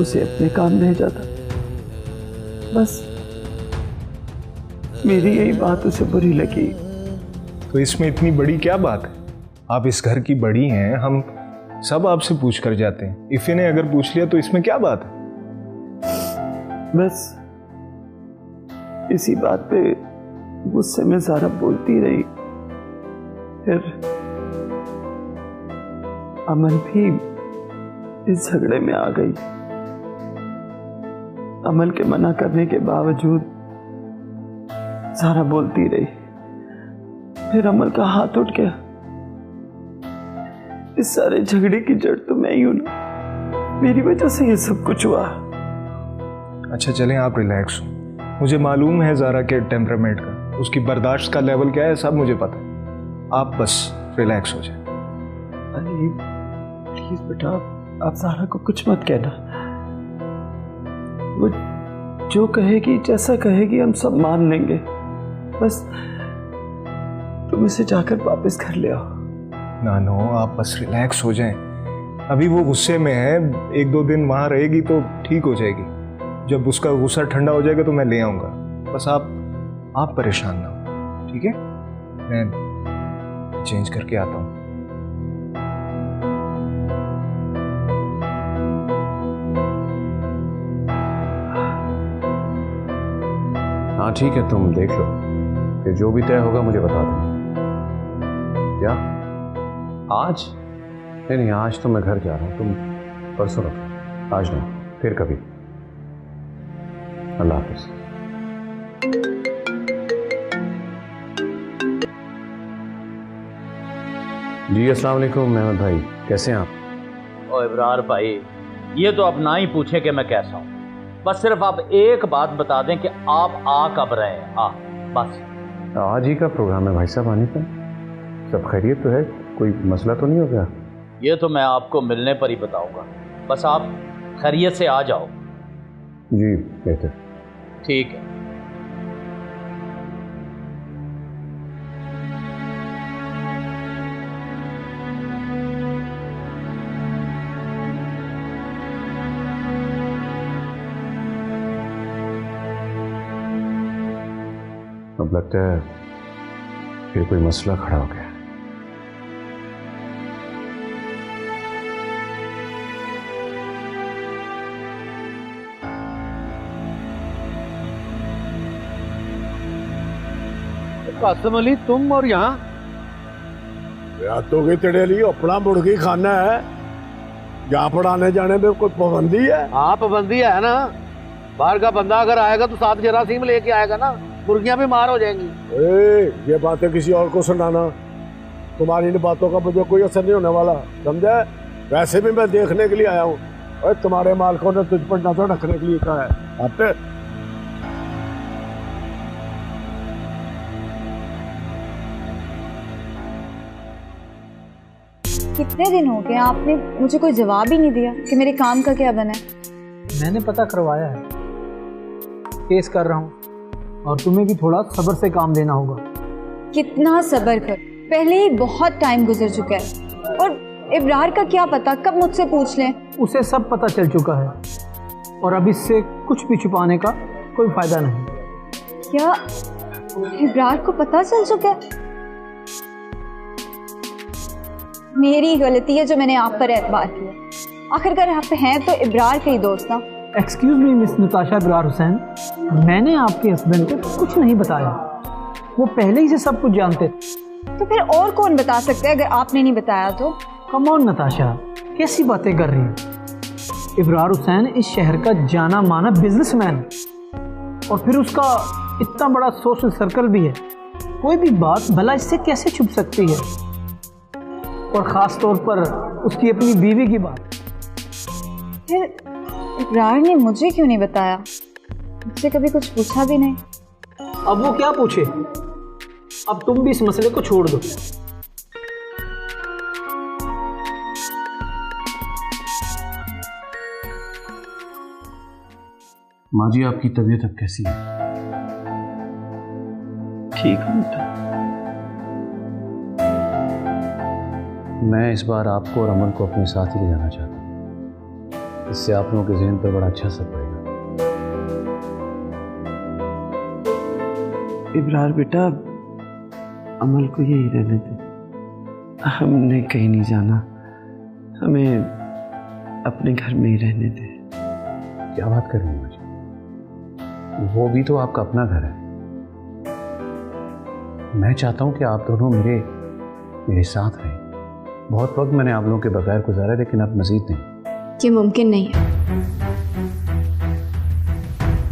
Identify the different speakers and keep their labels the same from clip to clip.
Speaker 1: उसे अपने काम भेजा था। बस मेरी यही बात उसे बुरी लगी।
Speaker 2: तो इसमें इतनी बड़ी क्या बात है? आप इस घर की बड़ी हैं, हम सब आपसे पूछ कर जाते हैं। इफ़े ने अगर पूछ लिया तो इसमें क्या बात है?
Speaker 1: बस इसी बात पे गुस्से में ज़ारा बोलती रही। फिर अमन भी इस झगड़े में आ गई। अमन के मना करने के बावजूद ज़ारा बोलती रही। फिर अमन का हाथ उठ गया। इस सारे झगड़े की जड़ तो मैं ही हूं ना, मेरी वजह से ये सब कुछ हुआ।
Speaker 2: अच्छा चलें, आप रिलैक्स हो। मुझे मालूम है ज़ारा के टेम्परामेंट का, उसकी बर्दाश्त का लेवल क्या है, सब मुझे पता है। आप बस रिलैक्स हो जाए।
Speaker 1: अली प्लीज बेटा, आप ज़ारा को कुछ मत कहना। वो जो कहेगी, जैसा कहेगी, हम सब मान लेंगे। बस तुम इसे जाकर वापस घर ले आओ।
Speaker 2: नानो, आप बस रिलैक्स हो जाएं। अभी वो गुस्से में है, 1-2 दिन वहाँ रहेगी तो ठीक हो जाएगी। जब उसका गुस्सा ठंडा हो जाएगा तो मैं ले आऊँगा। बस आप परेशान ना हो, ठीक है? मैं चेंज करके आता हूँ।
Speaker 3: हाँ ठीक है, तुम देख लो, फिर जो भी तय होगा मुझे बता दो। क्या आज? नहीं, आज तो मैं घर जा रहा हूँ, तुम परसों रखो, आज नहीं, फिर कभी। अल्लाह हाफिज। जी अस्सलाम वालेकुम मेहमद भाई, कैसे हैं आप?
Speaker 4: ओ इब्रार भाई, ये तो आप ना ही पूछें कि मैं कैसा हूँ। बस सिर्फ आप एक बात बता दें कि आप आ कब रहे हैं। बस
Speaker 3: आज ही का प्रोग्राम है भाई साहब, आने का। सब खैरियत तो है? कोई मसला तो नहीं हो गया?
Speaker 4: ये तो मैं आपको मिलने पर ही बताऊंगा। बस आप खैरियत से आ जाओ।
Speaker 3: जी बेहतर।
Speaker 4: ठीक है।
Speaker 3: अब लगता है फिर कोई मसला खड़ा हो गया।
Speaker 5: कासिम अली, तुम और यहाँ?
Speaker 6: तो गई तेरे लिए अपना मुर्गी खाना है, यहाँ पढ़ाने जाने में कोई पाबंदी है?
Speaker 5: हाँ पाबंदी है ना। बाहर का बंदा अगर आएगा तो साथ जरासीम लेके आएगा ना, मुर्गियां भी मार हो जाएंगी।
Speaker 6: ये बातें किसी और को सुनाना, तुम्हारी इन बातों का मुझे कोई असर नहीं होने वाला, समझे? वैसे भी मैं देखने के लिए आया हूँ और तुम्हारे मालिकों ने तुझ पर नजर रखने के लिए कहा है। आपने
Speaker 7: कितने दिन हो गए, आपने मुझे कोई जवाब ही नहीं दिया कि मेरे काम का क्या बना है।
Speaker 8: मैंने पता करवाया है, केस कर रहा हूँ, और तुम्हें भी थोड़ा सब्र से काम लेना होगा।
Speaker 7: कितना सब्र कर, पहले ही बहुत टाइम गुजर चुका है। और इब्रार का क्या पता कब मुझसे पूछ लें।
Speaker 8: उसे सब पता चल चुका है, और अब इससे कुछ भी छुपाने का कोई फायदा नहीं।
Speaker 7: क्या इब्रार को पता चल चुका है? मेरी गलती है जो मैंने आप पर एतबार किया। आखिरकार आप हैं तो इब्रार के ही दोस्त ना।
Speaker 8: Excuse me miss Natasha Ibrar Hussain, मैंने आपके हस्बैंड को कुछ नहीं बताया, वो पहले ही से सब कुछ जानते।
Speaker 7: तो फिर और कौन बता सकता है अगर आपने नहीं बताया तो?
Speaker 8: कम ऑन नताशा, कैसी बातें कर रही हैं? इब्रार हुसैन इस शहर का जाना माना बिजनेसमैन, और फिर उसका इतना बड़ा सोशल सर्कल भी है। कोई भी बात भला इससे कैसे छुप सकती है, और ख़ास तौर पर उसकी अपनी बीवी की बात।
Speaker 7: फिर इब्रार ने मुझे क्यों नहीं बताया? मुझसे कभी कुछ पूछा भी नहीं।
Speaker 8: अब वो क्या पूछे? अब तुम भी इस मसले को छोड़ दो।
Speaker 3: माँ जी, आपकी तबीयत अब कैसी है?
Speaker 1: ठीक है बेटा।
Speaker 3: मैं इस बार आपको और अमन को अपने साथ ही ले जाना चाहता हूँ। इससे आप लोगों के जहन पर बड़ा अच्छा असर पड़ेगा।
Speaker 1: इब्रार बेटा, अमल को यही रहने दे, हमने कहीं नहीं जाना, हमें अपने घर में ही रहने दे।
Speaker 3: क्या बात कर रही हैं मुझे? वो भी तो आपका अपना घर है। मैं चाहता हूं कि आप दोनों मेरे साथ रहें। बहुत वक्त मैंने आप लोगों के बगैर गुजारा, लेकिन अब मजीद नहीं।
Speaker 7: ये मुमकिन नहीं है।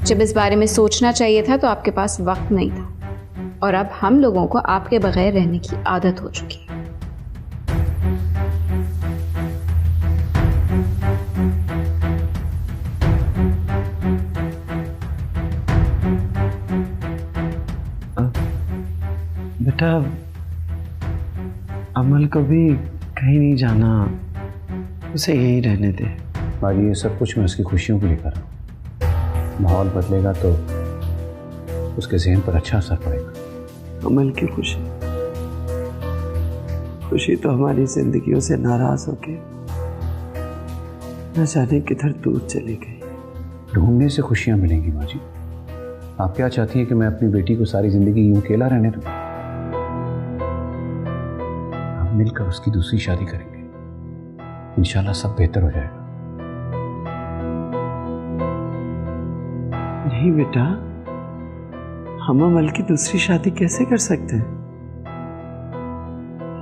Speaker 7: जब इस बारे में सोचना चाहिए था तो आपके पास वक्त नहीं था, और अब हम लोगों को आपके बगैर रहने की आदत हो चुकी है।
Speaker 1: बेटा, अमल को भी कहीं नहीं जाना, उसे यही रहने दे।
Speaker 3: आज ये सब कुछ मैं उसकी खुशियों के लिए कर रहा हूँ। माहौल बदलेगा तो उसके जहन पर अच्छा असर पड़ेगा।
Speaker 1: अमल की खुशी तो हमारी जिंदगियों से नाराज होके न जाने किधर दूर चली गई।
Speaker 3: ढूंढने से खुशियां मिलेंगी माँ जी। आप क्या चाहती हैं कि मैं अपनी बेटी को सारी जिंदगी यूं अकेला रहने दूं? हम मिलकर उसकी दूसरी शादी करेंगे, इंशाल्लाह सब बेहतर हो जाएगा।
Speaker 1: नहीं बेटा, हम अमल की दूसरी शादी कैसे कर सकते हैं?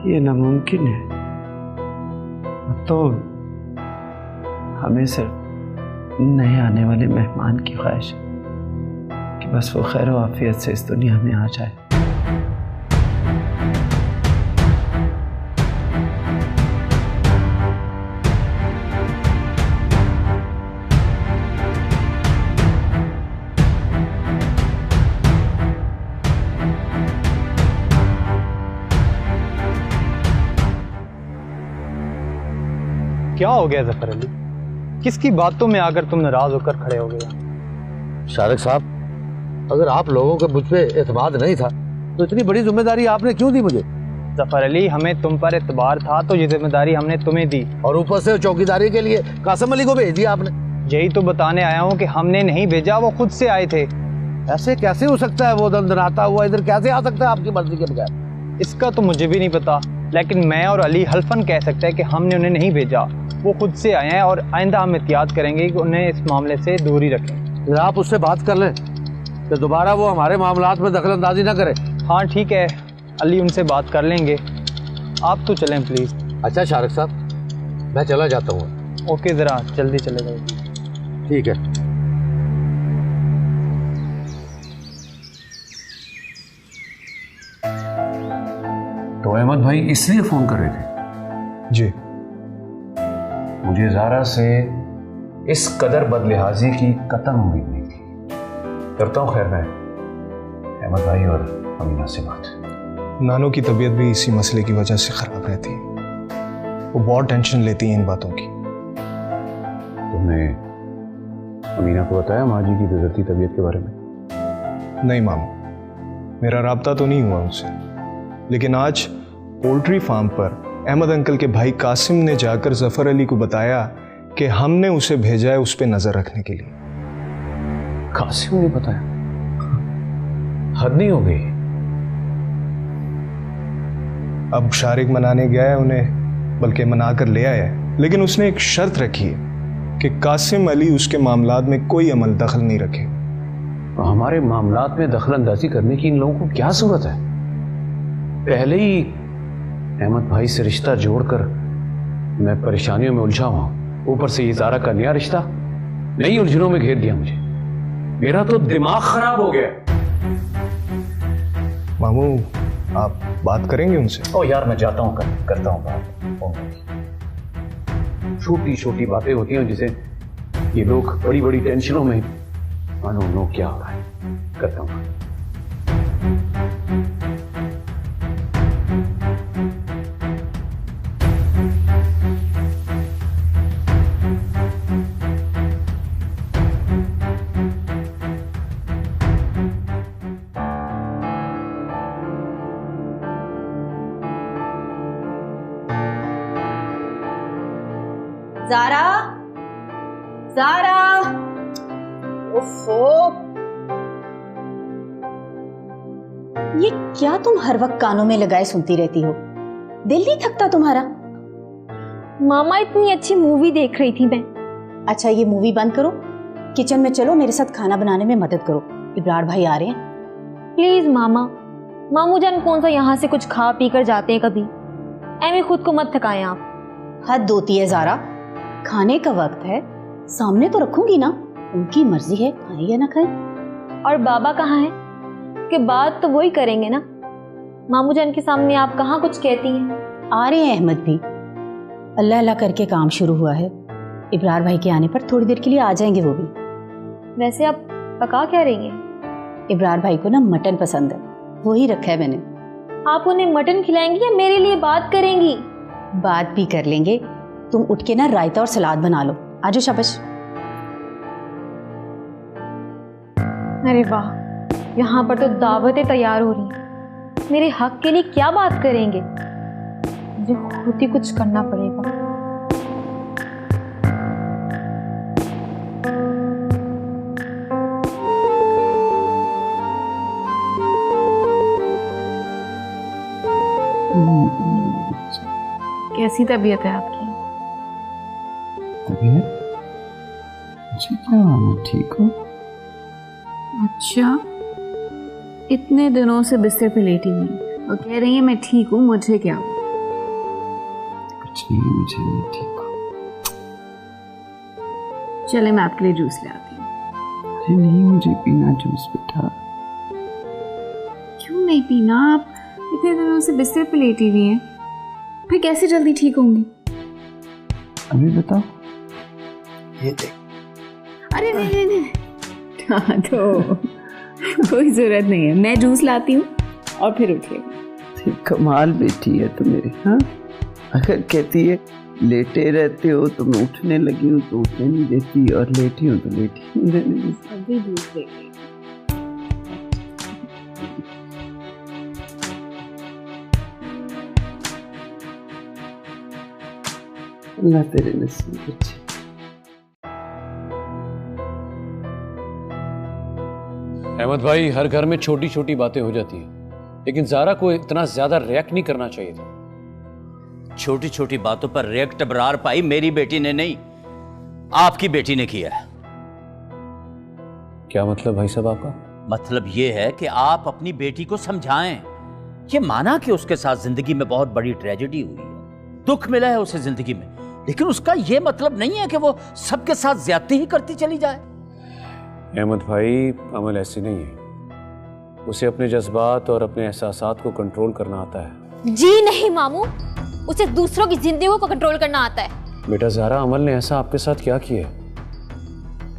Speaker 1: ये नामुमकिन है। अब तो हमें सिर्फ नए आने वाले मेहमान की ख्वाहिश है कि बस वो खैर व आफियत से इस दुनिया में आ जाए।
Speaker 8: क्या हो गया जफर अली? किसकी बातों में आकर तुम नाराज होकर खड़े हो गए?
Speaker 5: शारिक साहब, अगर आप लोगों को मुझ पे एतमाद नहीं था तो इतनी बड़ी जिम्मेदारी आपने क्यों दी मुझे?
Speaker 8: जफर अली, हमें तुम पर एतबार था तो ये जिम्मेदारी हमने तुम्हें दी,
Speaker 5: और ऊपर से चौकीदारी के लिए कासिम अली को भेज दिया आपने।
Speaker 8: यही तो बताने आया हूँ कि हमने नहीं भेजा, वो खुद से आए थे।
Speaker 5: ऐसे कैसे हो सकता है? वो दंदनाता हुआ इधर कैसे आ सकता है आपकी मर्जी के बगैर?
Speaker 8: इसका तो मुझे भी नहीं पता, लेकिन मैं और अली हल्फन कह सकते हैं कि हमने उन्हें नहीं भेजा, वो खुद से आए हैं, और आइंदा हम एहतियात करेंगे कि उन्हें इस मामले से दूर ही रखें।
Speaker 5: फिर आप उससे बात कर लें कि दोबारा वो हमारे मामलात में दखल अंदाजी ना करे।
Speaker 8: हाँ ठीक है, अली उनसे बात कर लेंगे। आप तो चलें प्लीज़।
Speaker 5: अच्छा शारिक साहब, मैं चला जाता हूँ।
Speaker 8: ओके, ज़रा जल्दी चले जाइए।
Speaker 5: ठीक है।
Speaker 3: तो अहमद भाई इसलिए फ़ोन कर रहे थे?
Speaker 2: जी।
Speaker 3: मुझे ज़ारा से इस कदर बदलिहाजी की कतई उम्मीद नहीं थी। करता हूँ खैर मैं अहमद भाई और अमीना से बात।
Speaker 2: नानो की तबीयत भी इसी मसले की वजह से ख़राब रहती है, वो बहुत टेंशन लेती हैं इन बातों की।
Speaker 3: तुमने अमीना को बताया माँ जी की गुजरती तबीयत के बारे में?
Speaker 2: नहीं मामू, मेरा राब्ता तो नहीं हुआ उनसे, लेकिन आज पोल्ट्री फार्म पर अहमद अंकल के भाई कासिम ने जाकर जफर अली को बताया कि हमने उसे भेजा है उस पर नजर रखने के लिए।
Speaker 3: कासिम ने बताया? हद नहीं हो गई।
Speaker 2: अब शारिक मनाने गया है उन्हें, बल्कि मना कर ले आया है, लेकिन उसने एक शर्त रखी है कि कासिम अली उसके मामलात में कोई अमल दखल नहीं रखे।
Speaker 3: हमारे मामलात में दखल अंदाजी करने की इन लोगों को क्या जरूरत है? पहले ही अहमद भाई से रिश्ता जोड़कर मैं परेशानियों में उलझा हुआ, ऊपर से ये ज़ारा का नया रिश्ता नई उलझनों में घेर दिया मुझे। मेरा तो दिमाग खराब हो गया।
Speaker 2: मामू, आप बात करेंगे उनसे?
Speaker 3: ओ यार, मैं जाता हूँ, करता हूँ बात। छोटी छोटी बातें होती हैं जिसे ये लोग बड़ी बड़ी टेंशनों में मानो नो क्या हो रहा है। करता हूँ।
Speaker 7: ज़ारा, ज़ारा, ओफो, ये क्या तुम हर वक्त कानों में लगाए सुनती रहती हो? दिल नहीं थकता तुम्हारा?
Speaker 9: मामा इतनी अच्छी मूवी देख रही थी मैं।
Speaker 7: अच्छा ये मूवी बंद करो, किचन में चलो, मेरे साथ खाना बनाने में मदद करो। इब्रार भाई आ रहे हैं।
Speaker 9: प्लीज मामा, मामू जान कौन सा यहाँ से कुछ खा पी कर जाते हैं कभी। ऐਵੇਂ खुद को मत थकाएं आप।
Speaker 7: हद होती है ज़ारा, खाने का वक्त है, सामने तो रखूंगी ना, उनकी मर्जी है खाएं या ना खाएं।
Speaker 9: और बाबा कहाँ हैं? उसके बाद तो वही करेंगे ना। मामू जान के सामने आप कहाँ कुछ कहती हैं?
Speaker 7: आ रहे हैं अहमद भी, अल्लाह अल्लाह करके काम शुरू हुआ है। इब्रार भाई के आने पर थोड़ी देर के लिए आ जाएंगे वो भी।
Speaker 9: वैसे आप पका क्या रही हैं?
Speaker 7: इब्रार भाई को ना मटन पसंद है, वही रखा है मैंने।
Speaker 9: आप उन्हें मटन खिलाएंगी या मेरे लिए बात करेंगी?
Speaker 7: बात भी कर लेंगे। तुम उठ के ना रायता और सलाद बना लो। आजो शाबाश।
Speaker 9: अरे वाह, यहाँ पर तो दावतें तैयार हो रही हैं। मेरे हक के लिए क्या बात करेंगे? मुझे खुद ही कुछ करना पड़ेगा। कैसी तबीयत है आपकी?
Speaker 1: तबीयत? अच्छा क्या, ठीक हो?
Speaker 9: अच्छा, इतने दिनों से बिस्तर पे लेटी हुई और कह रही है मैं ठीक हूँ, मुझे क्या?
Speaker 1: कुछ नहीं, मुझे नहीं ठीक हो।
Speaker 9: चले मैं आपके लिए जूस ले आती हूँ।
Speaker 1: अरे नहीं, मुझे पीना जूस बेटा।
Speaker 9: क्यों नहीं पीना? आप इतने दिनों से बिस्तर पे लेटी हुई हैं, फिर कैसे जल्दी ठीक होंगी?
Speaker 1: अभी बताओ। ये देख।
Speaker 9: अरे नहीं नहीं, हाँ तो कोई जरूरत नहीं है, मैं जूस लाती हूँ और फिर उठिएगा।
Speaker 1: कमाल बेटी है तो मेरी। हाँ, अगर कहती है लेटे रहते हो तो मैं उठने लगी हूँ तो उठने नहीं देती, और लेटी हूँ तो लेटी नहीं रहने देती।
Speaker 9: अभी जूस देखिए।
Speaker 1: अल्लाह तेरे नसीब अच्छे।
Speaker 3: अहमद भाई, हर घर में छोटी छोटी बातें हो जाती हैं, लेकिन ज़ारा को इतना ज्यादा रिएक्ट नहीं करना चाहिए था।
Speaker 4: छोटी छोटी बातों पर रिएक्ट इब्रार भाई मेरी बेटी ने नहीं, आपकी बेटी ने किया है।
Speaker 3: क्या मतलब भाई साहब आपका?
Speaker 4: मतलब यह है कि आप अपनी बेटी को समझाएं। ये माना कि उसके साथ जिंदगी में बहुत बड़ी ट्रेजेडी हुई है, दुख मिला है उसे जिंदगी में, लेकिन उसका यह मतलब नहीं है कि वो सबके साथ ज्यादती ही करती चली जाए।
Speaker 3: अहमद भाई, अमल ऐसी नहीं है, उसे अपने जज्बात और अपने एहसासात को कंट्रोल करना आता है।
Speaker 9: जी नहीं मामू, उसे दूसरों की जिंदगियों को कंट्रोल करना आता है।
Speaker 3: बेटा ज़ारा, अमल ने ऐसा आपके साथ क्या किया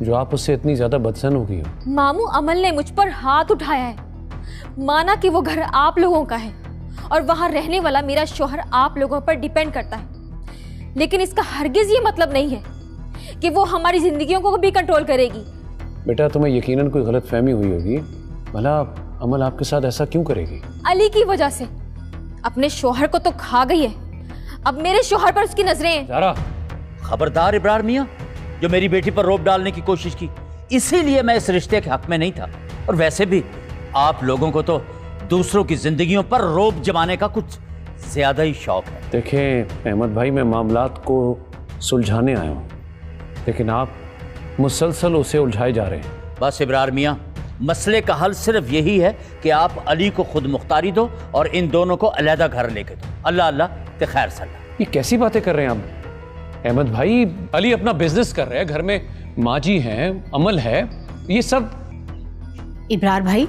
Speaker 3: जो आप उससे इतनी ज्यादा बदसन हो गई हो?
Speaker 9: मामू, अमल ने मुझ पर हाथ उठाया है। माना कि वो घर आप लोगों का है और वहां रहने वाला मेरा शौहर आप लोगों पर डिपेंड करता है, लेकिन इसका हरगिज ये मतलब नहीं है कि वो हमारी जिंदगियों को भी कंट्रोल करेगी।
Speaker 3: बेटा, तुम्हें यकीनन कोई गलत फहमी हुई होगी। भला अमल आपके साथ ऐसा क्यों करेगी?
Speaker 9: अली की वजह से। अपने शौहर को तो खा गई है, अब मेरे शौहर पर उसकी नजरें हैं।
Speaker 3: ज़ारा,
Speaker 4: खबरदार इब्रार मियां, जो मेरी बेटी पर रोब डालने की कोशिश की, इसीलिए मैं इस रिश्ते के हक में नहीं था। और वैसे भी आप लोगों को तो दूसरों की जिंदगियों पर रोब जमाने का कुछ ज्यादा ही शौक है।
Speaker 3: देखें अहमद भाई, मैं मामलात को सुलझाने आया हूँ, लेकिन आप मुसलसल उसे उलझाए जा रहे हैं।
Speaker 4: बस इब्रार मियां, मसले का हल सिर्फ यही है कि आप अली को खुद मुख्तारी दो और इन दोनों को अलहदा घर लेके दो। अल्लाह अल्लाह ते खैर सल्लाह।
Speaker 3: ये कैसी बातें कर रहे हैं आप अहमद भाई? अली अपना बिजनेस कर रहे हैं, घर में माजी हैं, अमल है, ये सब।
Speaker 7: इब्रार भाई,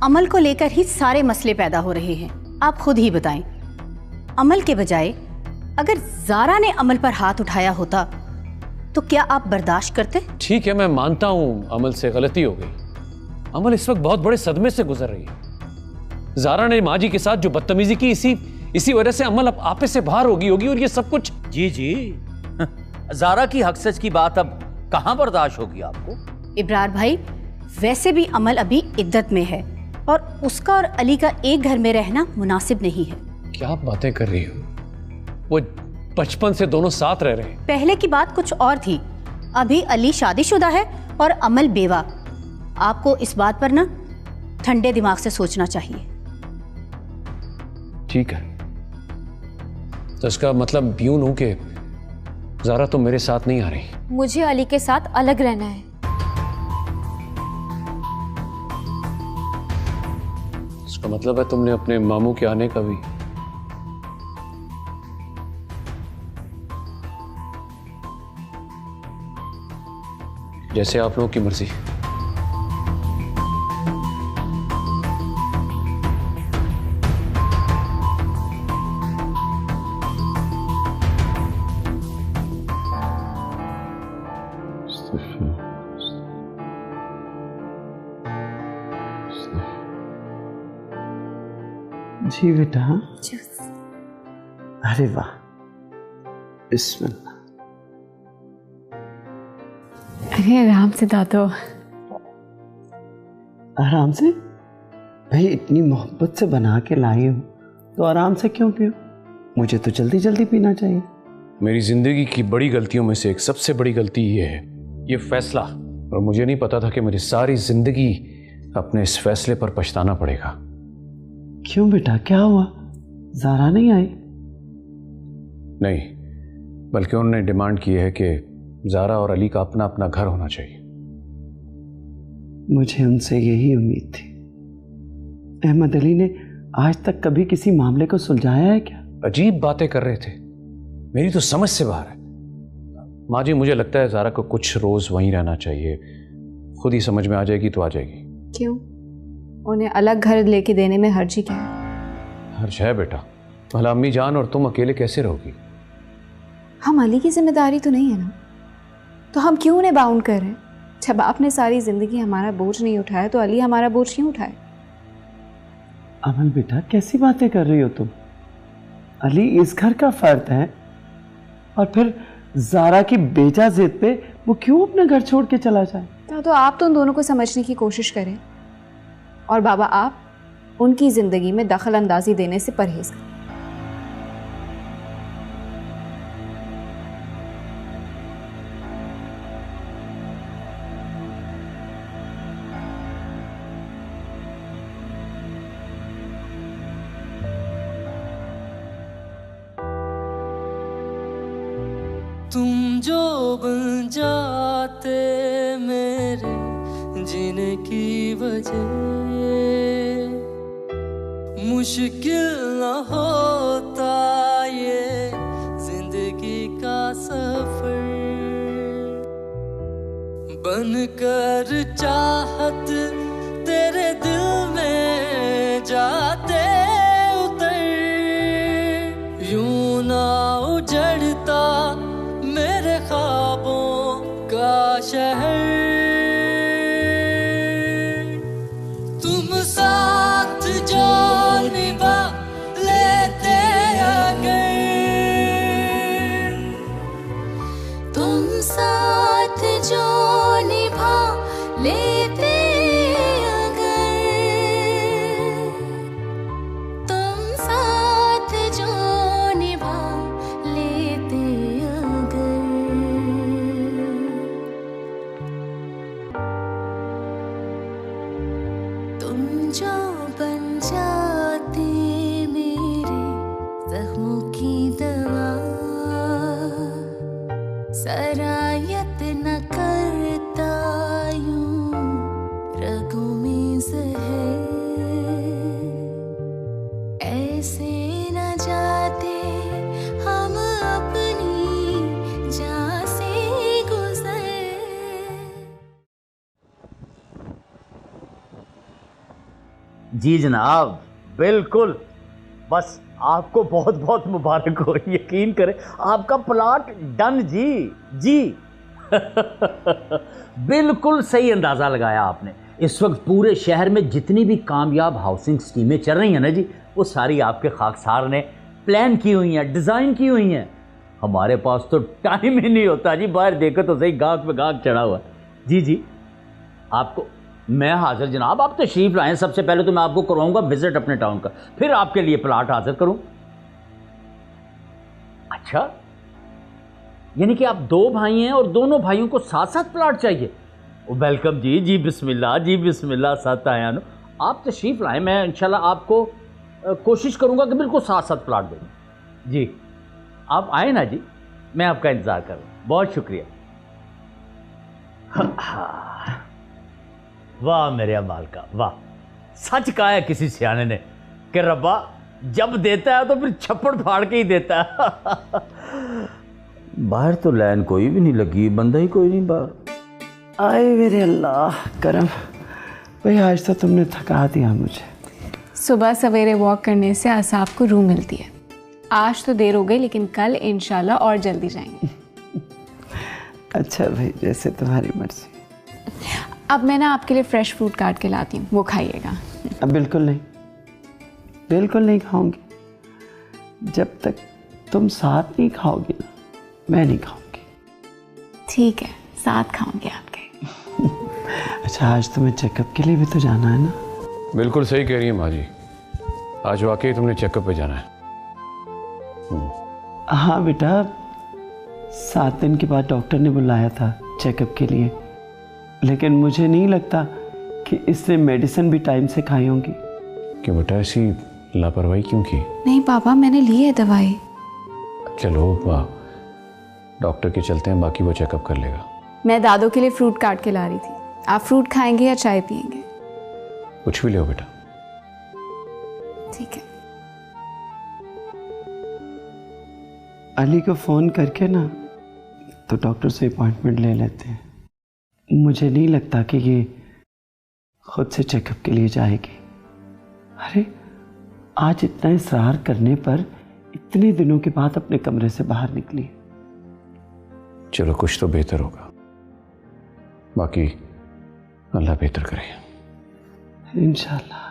Speaker 7: अमल को लेकर ही सारे मसले पैदा हो रहे हैं। आप खुद ही बताएं, अमल के बजाय अगर ज़ारा ने अमल पर हाथ उठाया होता तो क्या आप बर्दाश्त करते?
Speaker 3: ठीक है, मैं मानता हूं अमल से गलती हो गई। अमल इस वक्त बहुत बड़े सदमे से गुजर रही है। ज़ारा ने माजी के साथ जो बदतमीजी की, इसी वजह से अमल अब आपे से बाहर होगी और ये सब कुछ।
Speaker 4: जी जी, ज़ारा की हक सच की बात अब कहां बर्दाश्त होगी आपको?
Speaker 7: इब्रार भाई, वैसे भी अमल अभी इद्दत में है और उसका और अली का एक घर में रहना मुनासिब नहीं है।
Speaker 3: क्या आप बातें कर रही हो? वो बचपन से दोनों साथ रह रहे हैं।
Speaker 7: पहले की बात कुछ और थी, अभी अली शादीशुदा है और अमल बेवा। आपको इस बात पर ना ठंडे दिमाग से सोचना चाहिए।
Speaker 3: ठीक है, तो इसका मतलब यूं लूं कि ज़ारा तुम मेरे साथ नहीं आ रही?
Speaker 9: मुझे अली के साथ अलग रहना है।
Speaker 3: इसका मतलब है तुमने अपने मामू के आने का भी? जैसे आप लोगों की मर्जी।
Speaker 1: जी बेटा। अरे वाह, बिस्मिल्लाह।
Speaker 10: अरे आराम से दादो।
Speaker 1: आराम से? भाई इतनी मोहब्बत से बना के लाई हूँ तो आराम से क्यों पियो? मुझे तो जल्दी जल्दी पीना चाहिए।
Speaker 3: मेरी जिंदगी की बड़ी गलतियों में से एक सबसे बड़ी गलती ये है, ये फैसला। और मुझे नहीं पता था कि मेरी सारी जिंदगी अपने इस फैसले पर पछताना पड़ेगा।
Speaker 1: क्यों बेटा, क्या हुआ? ज़ारा नहीं आई?
Speaker 3: नहीं, बल्कि उन्होंने डिमांड की है कि ज़ारा और अली का अपना अपना घर होना चाहिए।
Speaker 1: मुझे उनसे यही उम्मीद थी। अहमद अली ने आज तक कभी किसी मामले को सुलझाया है क्या?
Speaker 3: अजीब बातें कर रहे थे, मेरी तो समझ से बाहर है। माँ जी, मुझे लगता है ज़ारा को कुछ रोज वहीं रहना चाहिए, खुद ही समझ में आ जाएगी तो आ जाएगी।
Speaker 10: क्यों? उन्हें अलग घर लेके देने में हर्ज ही क्या है?
Speaker 3: हर्ज है बेटा, भला अम्मी जान और तुम अकेले कैसे रहोगी?
Speaker 10: हम अली की जिम्मेदारी तो नहीं है ना, तो हम क्यों उन्हें बाउंड कर रहे हैं? जब आपने सारी जिंदगी हमारा बोझ नहीं उठाया तो अली हमारा बोझ क्यों उठाए?
Speaker 1: अमन बेटा, कैसी बातें कर रही हो तुम? अली इस घर का फर्द है, और फिर ज़ारा की बेजा जिद पे वो क्यों अपना घर छोड़ के चला जाए?
Speaker 10: तो आप तो उन दोनों को समझने की कोशिश करें, और बाबा आप उनकी जिंदगी में दखल अंदाजी देने से परहेज करें।
Speaker 11: तुम जो बन जाते मेरे जीने की वजह, मुश्किल न होता ये जिंदगी का सफर। बनकर चाहत तेरे दिल में जाते उतर, यूं ना उजड़ता मेरे ख्वाबों का शहर। तुम साथ जो निभा लेते अगर,
Speaker 12: तुम साथ जो निभा लेते अगर, तुम साथ जो निभा लेते अगर, तुम जो बन जाते मेरे जख्मों की दवा, सरायत न करता यूं रगों में जहर, ऐसे न जाते हम अपनी जान से गुजर।
Speaker 4: जी जनाब, बिल्कुल। बस आपको बहुत बहुत मुबारक हो, यकीन करें आपका प्लॉट डन जी। जी बिल्कुल सही अंदाज़ा लगाया आपने। इस वक्त पूरे शहर में जितनी भी कामयाब हाउसिंग स्कीमें चल रही हैं ना जी, वो सारी आपके खाकसार ने प्लान की हुई हैं, डिज़ाइन की हुई हैं। हमारे पास तो टाइम ही नहीं होता जी, बाहर देखो तो सही गाहक पे गाहक चढ़ा हुआ। जी जी, आपको मैं हाजिर जनाब, आप तशरीफ लाएं। सबसे पहले तो मैं आपको करवाऊंगा विजिट अपने टाउन का, फिर आपके लिए प्लाट हाजिर करूं। अच्छा, यानी कि आप 2 भाई हैं और दोनों भाइयों को साथ साथ प्लाट चाहिए। वेलकम जी, जी बिस्मिल्लाह साथ आया नो। आप तशरीफ़ लाएं, मैं इंशाल्लाह आपको कोशिश करूंगा कि बिल्कुल साथ साथ प्लाट दूँ। जी आप आए ना जी, मैं आपका इंतज़ार कर रहा हूँ। बहुत शुक्रिया। वाह मेरे अमाल का वाह, सच कहा है किसी सियाने ने कि रब्बा जब देता है तो फिर छप्पड़ फाड़ के ही देता है। बाहर तो लाइन कोई भी नहीं लगी, बंदा ही कोई नहीं बाहर।
Speaker 1: आए मेरे अल्लाह करम भाई, आज तो तुमने थका दिया मुझे।
Speaker 10: सुबह सवेरे वॉक करने से असाब को रूह मिलती है। आज तो देर हो गई, लेकिन कल इंशाल्लाह और जल्दी जाएंगे।
Speaker 1: अच्छा भाई, जैसे तुम्हारी मर्जी।
Speaker 10: अब मैं ना आपके लिए फ्रेश फ्रूट काट के लाती हूँ, वो खाइएगा।
Speaker 1: अब बिल्कुल नहीं खाऊंगी। जब तक तुम साथ नहीं खाओगी ना, मैं नहीं खाऊंगी।
Speaker 10: ठीक है, साथ खाऊंगी आपके।
Speaker 1: अच्छा, आज तुम्हें चेकअप के लिए भी तो जाना है ना?
Speaker 3: बिल्कुल सही कह रही है माँ जी, आज वाकई तुमने चेकअप पे जाना है।
Speaker 1: हाँ बेटा, 7 दिन के बाद डॉक्टर ने बुलाया था चेकअप के लिए, लेकिन मुझे नहीं लगता कि इसने मेडिसिन भी टाइम से खाई होंगी।
Speaker 3: क्यों बेटा, ऐसी लापरवाही क्यों की?
Speaker 10: नहीं पापा, मैंने ली है दवाई।
Speaker 3: चलो वाह, डॉक्टर के चलते हैं, बाकी वो चेकअप कर लेगा।
Speaker 10: मैं दादू के लिए फ्रूट काट के ला रही थी। आप फ्रूट खाएंगे या चाय पियेंगे?
Speaker 3: कुछ भी लो बेटा।
Speaker 10: ठीक है।
Speaker 1: अली को फ़ोन करके ना तो डॉक्टर से अपॉइंटमेंट ले लेते हैं। मुझे नहीं लगता कि ये खुद से चेकअप के लिए जाएगी। अरे आज इतना इसरार करने पर इतने दिनों के बाद अपने कमरे से बाहर निकली।
Speaker 3: चलो कुछ तो बेहतर होगा, बाकी अल्लाह बेहतर करे
Speaker 1: इंशाल्लाह।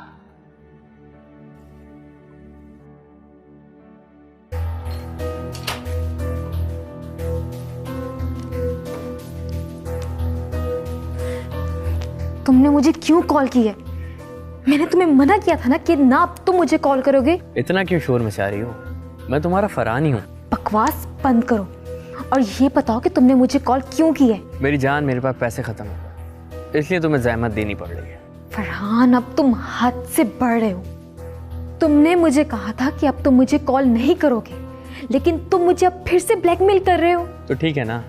Speaker 9: तुमने मुझे क्यों कॉल की है? मैंने तुम्हें मना किया था ना कि ना अब तुम मुझे कॉल करोगे।
Speaker 13: इतना क्यों शोर मचा रही हो? मैं तुम्हारा फरहान ही हूँ।
Speaker 9: बकवास बंद करो और ये बताओ कि तुमने मुझे कॉल क्यों की है।
Speaker 13: मेरी जान, मेरे पास पैसे खत्म हो गए, इसलिए तुम्हें ज़हमत देनी पड़ रही है।
Speaker 9: फरहान, अब तुम हद से बढ़ रहे हो। तुमने मुझे कहा था कि अब तुम मुझे कॉल नहीं करोगे, लेकिन तुम मुझे अब फिर से ब्लैकमेल कर रहे हो।
Speaker 13: तो ठीक है ना,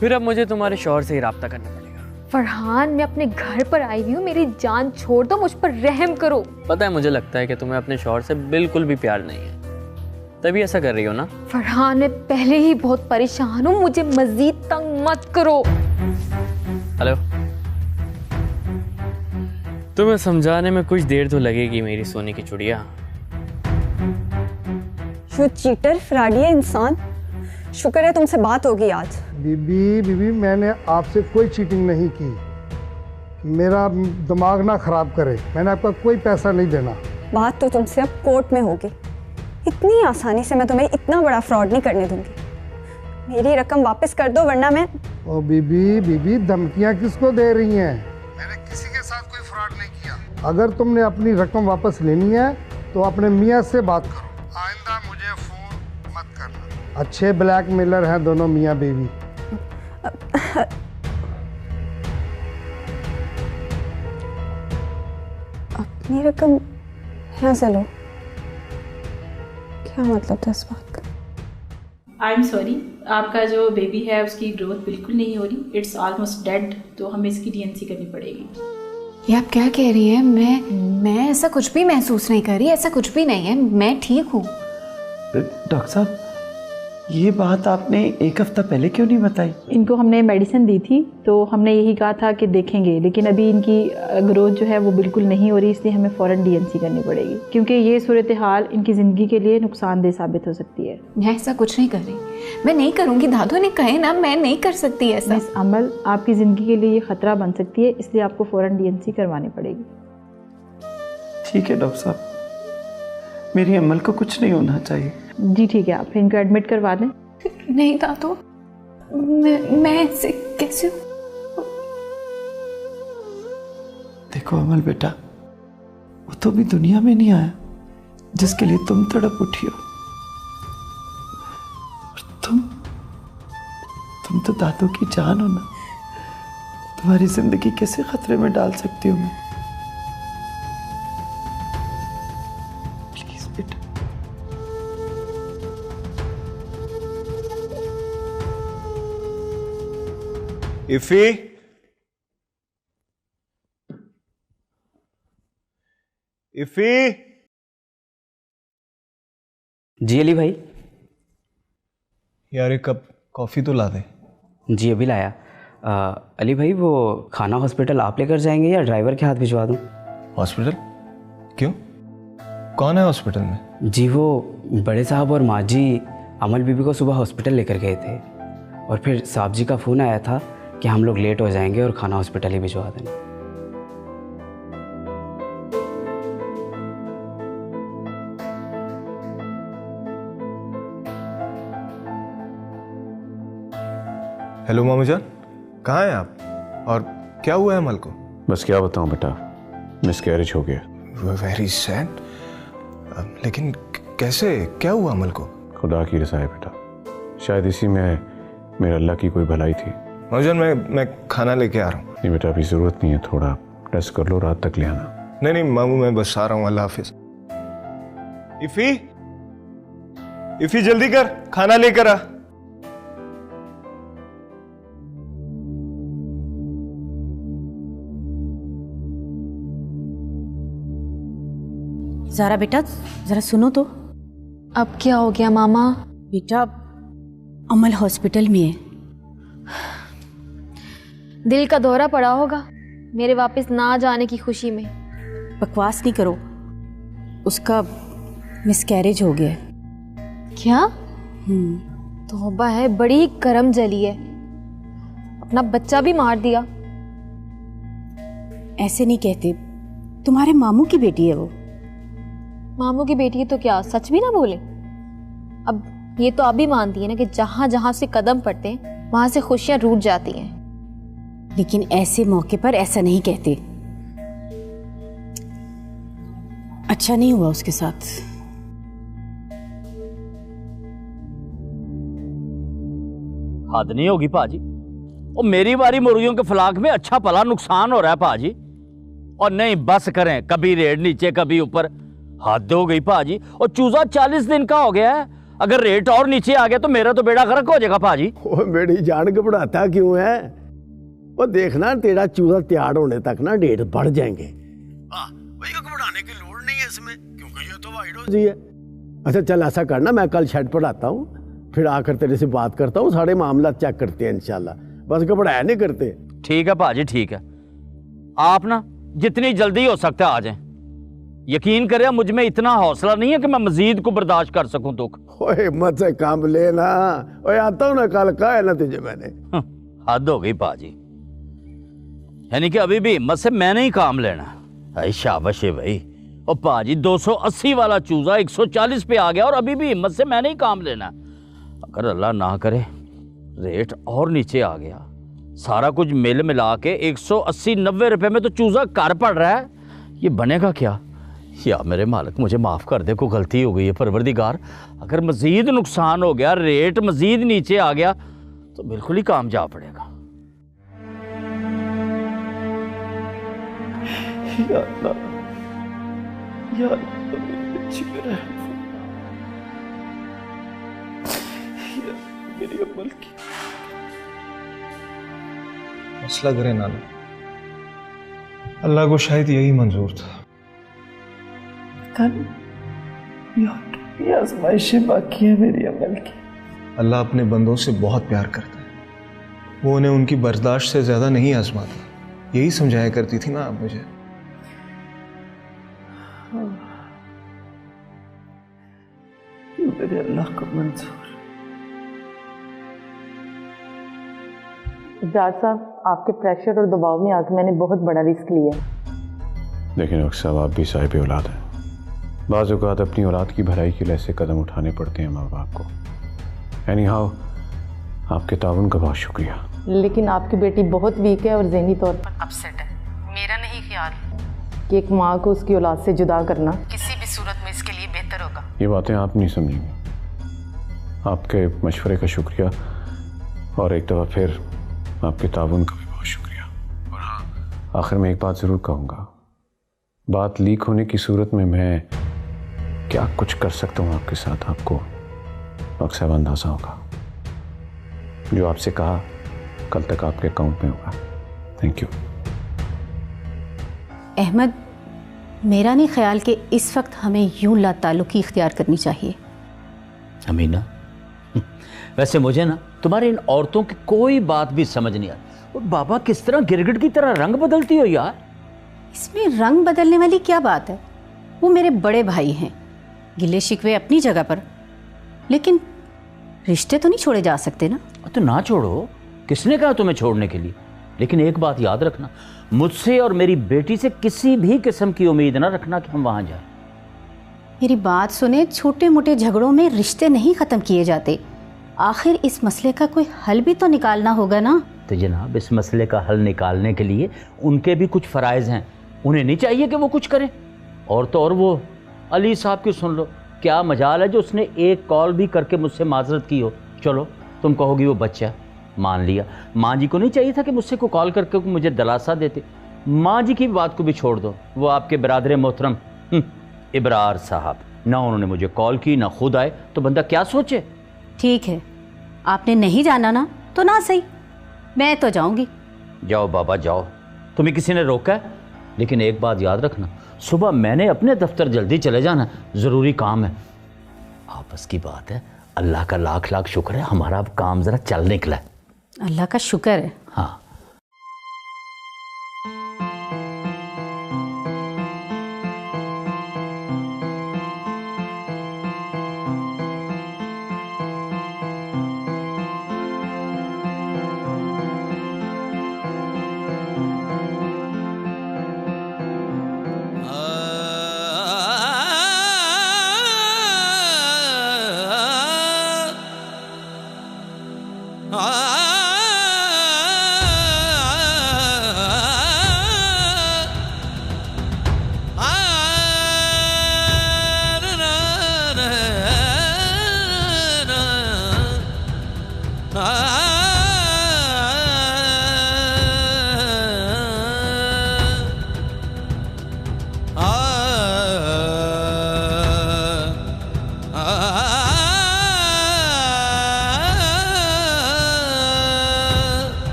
Speaker 13: फिर अब मुझे तुम्हारे शौहर से ही राब्ता करना पड़ेगा।
Speaker 9: फरहान, मैं अपने घर पर आई हुई हूँ, मेरी जान छोड़ दो, मुझ पर रहम करो।
Speaker 13: पता है, मुझे लगता है कि तुम्हें अपने शौहर से बिल्कुल भी प्यार नहीं है, तभी ऐसा कर रही हो ना।
Speaker 9: फरहान, मैं पहले ही बहुत परेशान हूँ, मुझे मजीद तंग मत करो।
Speaker 13: हेलो, तुम्हें समझाने में कुछ देर तो लगेगी मेरी सोने की चुड़िया।
Speaker 14: यू चीटर, फ्रॉडी इंसान। शुक्र है तुमसे बात होगी आज।
Speaker 6: बीबी, मैंने आपसे कोई चीटिंग नहीं की। मेरा दिमाग ना खराब करे, मैंने आपका कोई पैसा नहीं देना।
Speaker 14: बात तो तुमसे अब कोर्ट में होगी। इतनी आसानी से मैं तुम्हें इतना बड़ा फ्रॉड नहीं करने दूंगी। मेरी रकम वापस कर दो, वरना मैं। ओ बीबी, धमकियां किसको दे रही हैं? मैंने किसी के साथ कोई फ्रॉड नहीं किया। अगर तुमने अपनी रकम वापस लेनी है तो अपने मियाँ से बात करो। आइंदा मुझे फोन मत करना। अच्छे ब्लैकमेलर हैं दोनों मियाँ बीवी। अपनी रकम यहाँ से लो, क्या मतलब था इस बात का?
Speaker 15: आई एम सॉरी, आपका जो बेबी है उसकी ग्रोथ बिल्कुल नहीं हो रही, इट्स ऑलमोस्ट डेड, तो हमें इसकी डीएनसी करनी पड़ेगी।
Speaker 10: ये आप क्या कह रही हैं? मैं ऐसा कुछ भी महसूस नहीं कर रही, ऐसा कुछ भी नहीं है, मैं ठीक हूँ।
Speaker 1: डॉक्टर साहब, ये बात आपने 1 हफ्ता पहले क्यों नहीं बताई?
Speaker 15: इनको हमने मेडिसिन दी थी तो हमने यही कहा था कि देखेंगे, लेकिन अभी इनकी ग्रोथ जो है वो बिल्कुल नहीं हो रही, इसलिए हमें फ़ौरन डीएनसी करनी पड़ेगी, क्योंकि ये सूरत हाल इनकी ज़िंदगी के लिए नुकसानदेह साबित हो सकती है।
Speaker 10: मैं ऐसा कुछ नहीं कर रही, मैं नहीं करूँगी। दादू ने कहे ना, मैं नहीं कर सकती ऐसा।
Speaker 15: मिस अमल, आपकी ज़िंदगी के लिए ये ख़तरा बन सकती है, इसलिए आपको फ़ौरन डीएनसी करवानी पड़ेगी।
Speaker 1: ठीक है डॉक्टर साहब, मेरी अमल को कुछ नहीं होना चाहिए।
Speaker 15: जी ठीक है, आप इनको एडमिट करवा दें।
Speaker 10: नहीं दादू, मैं ऐसे कैसे?
Speaker 1: देखो अमल बेटा, वो तो भी दुनिया में नहीं आया जिसके लिए तुम तड़प उठी हो। तो दादू की जान हो ना, तुम्हारी जिंदगी कैसे खतरे में डाल सकती हूँ मैं? प्लीज बेटा।
Speaker 2: IFFI, IFFI.
Speaker 16: जी अली भाई।
Speaker 2: यार एक कप कॉफ़ी तो ला दे।
Speaker 16: जी अभी लाया। अली भाई वो खाना हॉस्पिटल आप लेकर जाएंगे या ड्राइवर के हाथ भिजवा दूँ?
Speaker 2: हॉस्पिटल? क्यों? कौन है हॉस्पिटल में?
Speaker 16: जी वो बड़े साहब और माँ जी अमल बीबी को सुबह हॉस्पिटल लेकर गए थे और फिर साहब जी का फ़ोन आया था कि हम लोग लेट हो जाएंगे और खाना हॉस्पिटल ही भिजवा देना।
Speaker 2: हेलो मामू जान, कहाँ हैं आप? और क्या हुआ है अमल को?
Speaker 3: बस क्या बताऊं बेटा, मिसकैरेज हो गया।
Speaker 2: Very sad. लेकिन कैसे, क्या हुआ अमल को?
Speaker 3: खुदा की रज़ा है बेटा, शायद इसी में मेरे अल्लाह की कोई भलाई थी।
Speaker 2: मामू जान मैं खाना लेके आ रहा हूँ।
Speaker 3: नहीं बेटा अभी ज़रूरत नहीं है, थोड़ा रेस्ट कर लो, रात तक ले आना।
Speaker 2: नहीं मामू, मैं बस आ रहा हूँ। अल्लाह हाफिज। इफी, इफी जल्दी कर, खाना लेकर आ।
Speaker 7: ज़ारा बेटा ज़रा सुनो तो।
Speaker 9: अब क्या हो गया मामा?
Speaker 7: बेटा अमल हॉस्पिटल में है।
Speaker 9: दिल का दौरा पड़ा होगा मेरे वापस ना जाने की खुशी में।
Speaker 7: बकवास नहीं करो, उसका मिसकैरेज हो गया है।
Speaker 9: क्या? तौबा है, बड़ी करम जली है, अपना बच्चा भी मार दिया।
Speaker 7: ऐसे नहीं कहते, तुम्हारे मामू की बेटी है वो।
Speaker 9: मामू की बेटी है तो क्या सच भी ना बोले? अब ये तो आप भी मानती है ना कि जहां जहां से कदम पड़ते हैं वहां से खुशियां रूठ जाती हैं।
Speaker 7: लेकिन ऐसे मौके पर ऐसा नहीं कहते। अच्छा नहीं हुआ उसके साथ।
Speaker 4: हद नहीं होगी भाजी, और मेरी बारी मुर्गियों के फलाक में अच्छा भला नुकसान हो रहा है भाजी, और नहीं बस करें, कभी रेट नीचे कभी ऊपर। हद हो गई भाजी। और चूजा 40 दिन का हो गया है, अगर रेट और नीचे आ गया तो मेरा तो बेड़ा गर्क हो जाएगा भाजी।
Speaker 6: वो मेरी जान घबराता क्यों है? वो देखना तेरा चूजा तैयार होने तक ना डेट बढ़ जाएंगे। घबराने की लोड़ नहीं है इसमें, क्योंकि ये तो वाइड हो जी है। अच्छा चल ऐसा करना, मैं कल शेड पर आता हूँ, फिर आकर तेरे से बात करता हूँ, सारे मामला चेक करते हैं इंशाल्लाह। बस घबराया नहीं करते।
Speaker 4: ठीक है भाजी, ठीक है। आप ना जितनी जल्दी हो सकता है आ जाएं। यकीन करें मुझ में इतना हौसला नहीं है कि मैं मजीद को बर्दाश्त कर सकूं दुख।
Speaker 6: ओए हिम्मत से काम लेना। ओए आता हूं ना, कल कहा है ना तुझे मैंने।
Speaker 4: हद हो गई बाजी, यानी कि अभी भी हिम्मत से मैंने ही काम लेना। अरे शाबाश है भाई। और बाजी 280 वाला चूजा 140 पे आ गया और अभी भी हिम्मत से मैंने ही काम लेना। अगर अल्लाह ना करे रेट और नीचे आ गया, सारा कुछ मिल मिला के 180-90 रुपए में तो चूजा कर पड़ रहा है, ये बनेगा क्या? या मेरे मालिक मुझे माफ़ कर दे, कोई गलती हो गई है परवरदिगार। अगर मज़ीद नुकसान हो गया, रेट मज़ीद नीचे आ गया तो बिल्कुल ही काम जा पड़ेगा।
Speaker 1: या अल्लाह, या अल्लाह मेरी अमल की।
Speaker 2: मसला करे नाना, अल्लाह को शायद यही मंजूर था।
Speaker 1: ये आजमाइशें बाकी है मेरी अमल की।
Speaker 2: अल्लाह अपने बंदों से बहुत प्यार करता है, वो उन्हें उनकी बर्दाश्त से ज्यादा नहीं आजमाता। यही समझाया करती थी ना आप मुझे।
Speaker 1: मेरे अल्लाह को मंजूर।
Speaker 15: इब्रार साहब, आपके प्रेशर और दबाव में आके मैंने बहुत बड़ा रिस्क लिया।
Speaker 3: लेकिन डॉक्टर साहब आप भी साहिब औलाद हैं, बाज़ औक़ात अपनी औलाद की भलाई के लिए ऐसे कदम उठाने पड़ते हैं माँ बाप को। एनी हाउ आपके ताउन का बहुत शुक्रिया।
Speaker 15: लेकिन आपकी बेटी बहुत वीक है और ज़हनी तौर पर अपसेट है। मेरा नहीं ख्याल कि एक माँ को उसकी औलाद से जुदा करना किसी भी सूरत में इसके लिए बेहतर होगा।
Speaker 3: ये बातें आप नहीं समझेंगे। आपके मशवरे का शुक्रिया, और एक दफ़ा फिर आपके ताउन का भी बहुत शुक्रिया। और हाँ, आखिर में एक बात ज़रूर कहूँगा, बात लीक होने की सूरत में मैं क्या कुछ कर सकता हूँ आपके साथ, आपको अक्सर अंदाज़ा होगा। जो आपसे कहा कल तक आपके अकाउंट में होगा। Thank you.
Speaker 7: अहमद, मेरा नहीं ख्याल कि इस वक्त हमें यूं लाताल्लुकी इख्तियार करनी चाहिए।
Speaker 4: अमीना, वैसे मुझे ना तुम्हारी इन औरतों की कोई बात भी समझ नहीं आती। और बाबा किस तरह गिरगिट की तरह रंग बदलती हो यार।
Speaker 7: इसमें रंग बदलने वाली क्या बात है? वो मेरे बड़े भाई हैं, गिले शिकवे अपनी जगह पर, लेकिन रिश्ते तो नहीं छोड़े जा सकते ना।
Speaker 4: तो ना छोड़ो, किसने कहा तुम्हें छोड़ने के लिए? लेकिन एक बात याद रखना, मुझसे और मेरी बेटी से किसी भी किस्म की उम्मीद ना रखना कि हम वहां जाएं।
Speaker 7: मेरी बात सुने, छोटे मोटे झगड़ों में रिश्ते नहीं खत्म किए जाते। आखिर इस मसले का कोई हल भी तो निकालना होगा ना।
Speaker 4: तो जनाब, इस मसले का हल निकालने के लिए उनके भी कुछ फ़राइज़ हैं, उन्हें नहीं चाहिए कि वो कुछ करें। और तो और वो अली साहब की सुन लो, क्या मजाल है जो उसने एक कॉल भी करके मुझसे माजरत की हो। चलो तुम कहोगी वो बच्चा, मान लिया। माँ जी को नहीं चाहिए था कि मुझसे को कॉल करके मुझे दिलासा देते। माँ जी की बात को भी छोड़ दो, वो आपके बिरादर मोहतरम इब्रार साहब, ना उन्होंने मुझे कॉल की ना खुद आए, तो बंदा क्या सोचे।
Speaker 7: ठीक है, आपने नहीं जाना ना तो ना सही, मैं तो जाऊंगी।
Speaker 4: जाओ बाबा जाओ, तुम्हें किसी ने रोका है? लेकिन एक बात याद रखना, सुबह मैंने अपने दफ्तर जल्दी चले जाना, ज़रूरी काम है। आपस की बात है, अल्लाह का लाख लाख शुक्र है हमारा अब काम ज़रा चल निकला है।
Speaker 7: अल्लाह का शुक्र है।
Speaker 4: हाँ।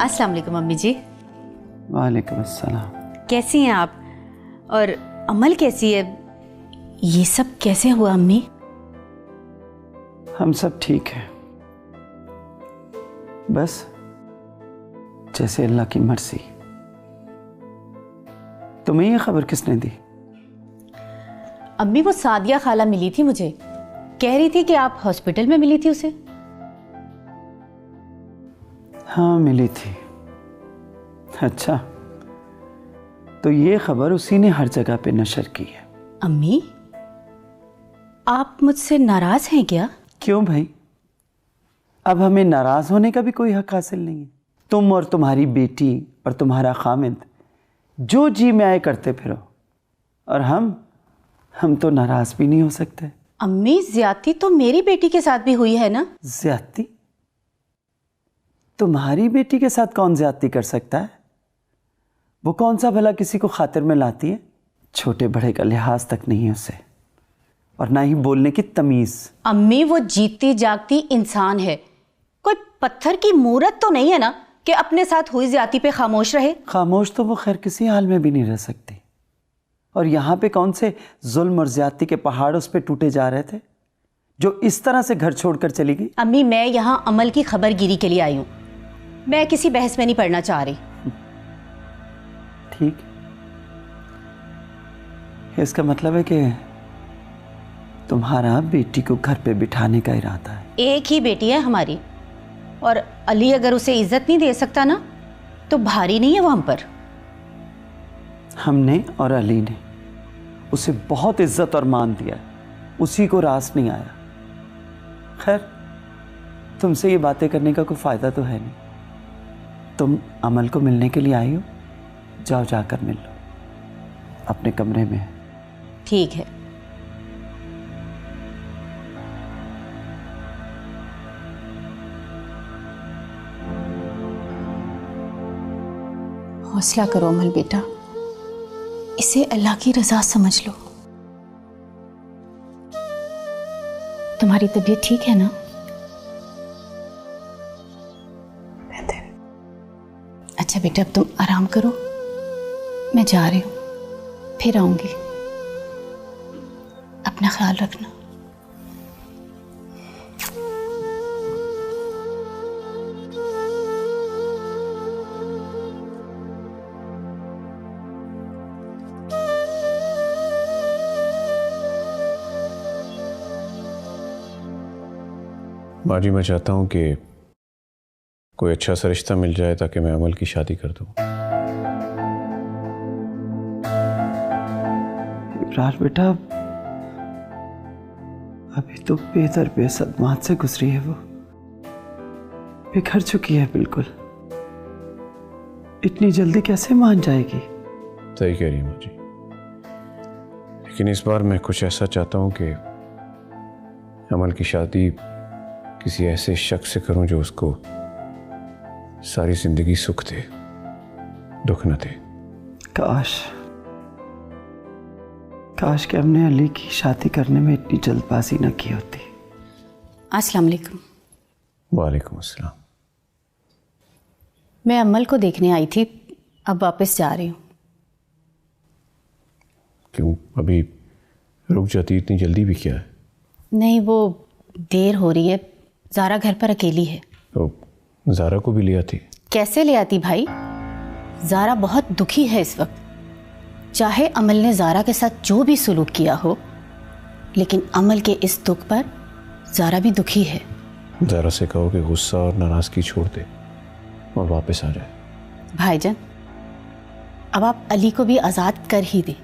Speaker 7: अस्सलाम वालेकुम मम्मी जी।
Speaker 1: वालेकुम अस्सलाम।
Speaker 7: कैसी हैं आप? और अमल कैसी है? ये सब कैसे हुआ अम्मी?
Speaker 1: हम सब ठीक हैं, बस जैसे अल्लाह की मर्जी। तुम्हें ये खबर किसने दी?
Speaker 7: अम्मी, वो सादिया खाला मिली थी मुझे, कह रही थी कि आप हॉस्पिटल में मिली थी उसे।
Speaker 1: हाँ मिली थी। अच्छा, तो ये खबर उसी ने हर जगह पे नशर की है।
Speaker 7: अम्मी, आप मुझसे नाराज हैं क्या?
Speaker 1: क्यों भाई, अब हमें नाराज होने का भी कोई हक हासिल नहीं है। तुम और तुम्हारी बेटी और तुम्हारा खामिद जो जी में आए करते फिरो, और हम तो नाराज भी नहीं हो सकते।
Speaker 7: अम्मी, ज्यादती तो मेरी बेटी के साथ भी हुई है ना?
Speaker 1: ज्यादती? तुम्हारी बेटी के साथ कौन ज्यादती कर सकता है? वो कौन सा भला किसी को खातिर में लाती है? छोटे बड़े का लिहाज तक नहीं है उसे, और ना ही बोलने की तमीज।
Speaker 7: अम्मी, वो जीती जागती इंसान है, कोई पत्थर की मूरत तो नहीं है ना कि अपने साथ हुई ज्यादती पे खामोश रहे।
Speaker 1: खामोश तो वो खैर किसी हाल में भी नहीं रह सकती। और यहाँ पे कौन से जुल्म और ज्यादती के पहाड़ उस पे टूटे जा रहे थे जो इस तरह से घर छोड़कर चली गई?
Speaker 7: अम्मी, मैं यहाँ अमल की खबरगिरी के लिए आई हूँ, मैं किसी बहस में नहीं पड़ना चाह रही।
Speaker 1: ठीक, इसका मतलब है कि तुम्हारा बेटी को घर पे बिठाने का इरादा है।
Speaker 7: एक ही बेटी है हमारी, और अली अगर उसे इज्जत नहीं दे सकता ना तो भारी नहीं है वो हम पर।
Speaker 1: हमने और अली ने उसे बहुत इज्जत और मान दिया, उसी को रास नहीं आया। खैर, तुमसे ये बातें करने का कोई फायदा तो है नहीं, तुम अमल को मिलने के लिए आई हो, जाओ जाकर मिल लो, अपने कमरे में है।
Speaker 7: ठीक है। हौसला करो अमल बेटा, इसे अल्लाह की रजा समझ लो। तुम्हारी तबीयत ठीक है ना? अच्छा बेटा, अब तुम आराम करो, मैं जा रही हूँ, फिर आऊंगी। अपना ख्याल रखना।
Speaker 3: माँ जी, मैं चाहता हूँ कि कोई अच्छा सा रिश्ता मिल जाए ताकि मैं अमल की शादी कर दूँ।
Speaker 1: इब्रार बेटा, अभी तो बेदर सदमात से गुजरी है, वो बिखर चुकी है बिल्कुल। इतनी जल्दी कैसे मान जाएगी?
Speaker 3: सही कह रही है माँ जी, लेकिन इस बार मैं कुछ ऐसा चाहता हूँ कि अमल की शादी किसी ऐसे शख्स से करूं जो उसको सारी जिंदगी सुख दे, दुख न दे। काश कि हमने अली की शादी करने में इतनी जल्दबाजी न की होती।
Speaker 7: अस्सलाम वालेकुम।
Speaker 3: वालेकुम अस्सलाम।
Speaker 7: मैं अमल को देखने आई थी, अब वापस जा रही हूँ।
Speaker 3: क्यों, अभी रुक जाती, इतनी जल्दी भी क्या है?
Speaker 7: नहीं, वो देर हो रही है, ज़ारा घर पर अकेली है।
Speaker 3: तो ज़ारा को भी ले आती? कैसे
Speaker 7: ले आती भाई, ज़ारा बहुत दुखी है इस वक्त। चाहे अमल ने ज़ारा के साथ जो भी सुलूक किया हो, लेकिन अमल के इस दुख पर ज़ारा भी दुखी है।
Speaker 3: ज़ारा से कहो कि गुस्सा और नाराज़गी छोड़ दे और वापस आ जाए।
Speaker 7: भाईजान, अब आप अली को भी आज़ाद कर ही दें।